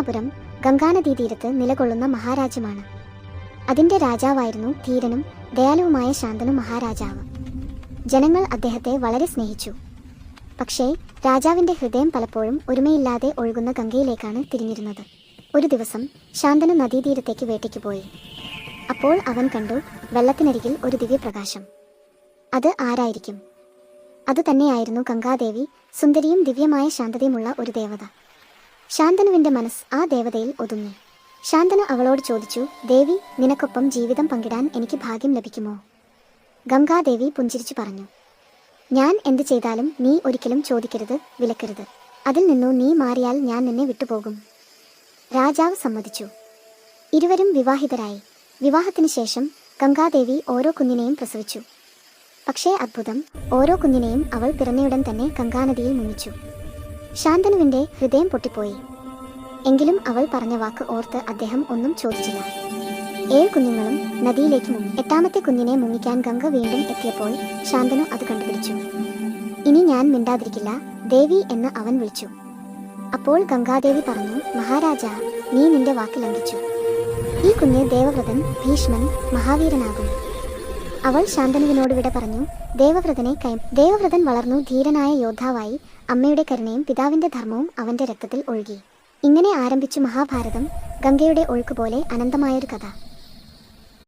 ശാന്തനുപുരം ഗംഗാനദീതീരത്ത് നിലകൊള്ളുന്ന മഹാരാജ്യമാണ്. അതിൻ്റെ രാജാവായിരുന്നു ധീരനും ദയാലുവുമായ ശാന്തനു മഹാരാജാവ്. ജനങ്ങൾ അദ്ദേഹത്തെ വളരെ സ്നേഹിച്ചു. പക്ഷേ രാജാവിൻ്റെ ഹൃദയം പലപ്പോഴും ഒരുമയില്ലാതെ ഒഴുകുന്ന ഗംഗയിലേക്കാണ് തിരിഞ്ഞിരുന്നത്. ഒരു ദിവസം ശാന്തനു നദീതീരത്തേക്ക് വേട്ടയ്ക്ക് പോയി. അപ്പോൾ അവൻ കണ്ടു വെള്ളത്തിനരികിൽ ഒരു ദിവ്യപ്രകാശം. അത് ആരായിരിക്കും? അതുതന്നെയായിരുന്നു ഗംഗാദേവി, സുന്ദരിയും ദിവ്യമായ ശാന്തതയുമുള്ള ഒരു ദേവത. ശാന്തനുവിൻ്റെ മനസ്സ് ആ ദേവതയിൽ ഒതുങ്ങി. ശാന്തനു അവളോട് ചോദിച്ചു, ദേവി, നിനക്കൊപ്പം ജീവിതം പങ്കിടാൻ എനിക്ക് ഭാഗ്യം ലഭിക്കുമോ? ഗംഗാദേവി പുഞ്ചിരിച്ചു പറഞ്ഞു, ഞാൻ എന്ത് ചെയ്താലും നീ ഒരിക്കലും ചോദിക്കരുത്, വിലക്കരുത്. അതിൽ നിന്നു നീ മാറിയാൽ ഞാൻ നിന്നെ വിട്ടുപോകും. രാജാവ് സമ്മതിച്ചു. ഇരുവരും വിവാഹിതരായി. വിവാഹത്തിന് ശേഷം ഗംഗാദേവി ഓരോ കുഞ്ഞിനെയും പ്രസവിച്ചു. പക്ഷേ അത്ഭുതം, ഓരോ കുഞ്ഞിനെയും അവൾ പിറന്നയുടൻ തന്നെ ഗംഗാനദിയിൽ മുങ്ങിച്ചു. ശാന്തനുവിൻ്റെ ഹൃദയം പൊട്ടിപ്പോയി. എങ്കിലും അവൾ പറഞ്ഞ വാക്ക് ഓർത്ത് അദ്ദേഹം ഒന്നും ചോദിച്ചില്ല. 7 കുഞ്ഞുങ്ങളും നദിയിലേക്ക് മുങ്ങി. 8ാമത്തെ കുഞ്ഞിനെ മുങ്ങിക്കാൻ ഗംഗ വീണ്ടും എത്തിയപ്പോൾ ശാന്തനു അത് കണ്ടുപിടിച്ചു. ഇനി ഞാൻ മിണ്ടാതിരിക്കില്ല ദേവി എന്ന് അവൻ വിളിച്ചു. അപ്പോൾ ഗംഗാദേവി പറഞ്ഞു, മഹാരാജാ, നീ നിന്റെ വാക്ക് ലംഘിച്ചു. ഈ കുഞ്ഞ് ദേവവ്രതൻ, ഭീഷ്മൻ, മഹാവീരനാകും. അവൾ ശാന്തനുവിനോട് വിട പറഞ്ഞു. ദേവവ്രതൻ വളർന്നു ധീരനായ യോദ്ധാവായി. അമ്മയുടെ കരുണയും പിതാവിൻ്റെ ധർമ്മവും അവൻ്റെ രക്തത്തിൽ ഒഴുകി. ഇങ്ങനെ ആരംഭിച്ചു മഹാഭാരതം, ഗംഗയുടെ ഒഴുക്ക് പോലെ അനന്തമായൊരു കഥ.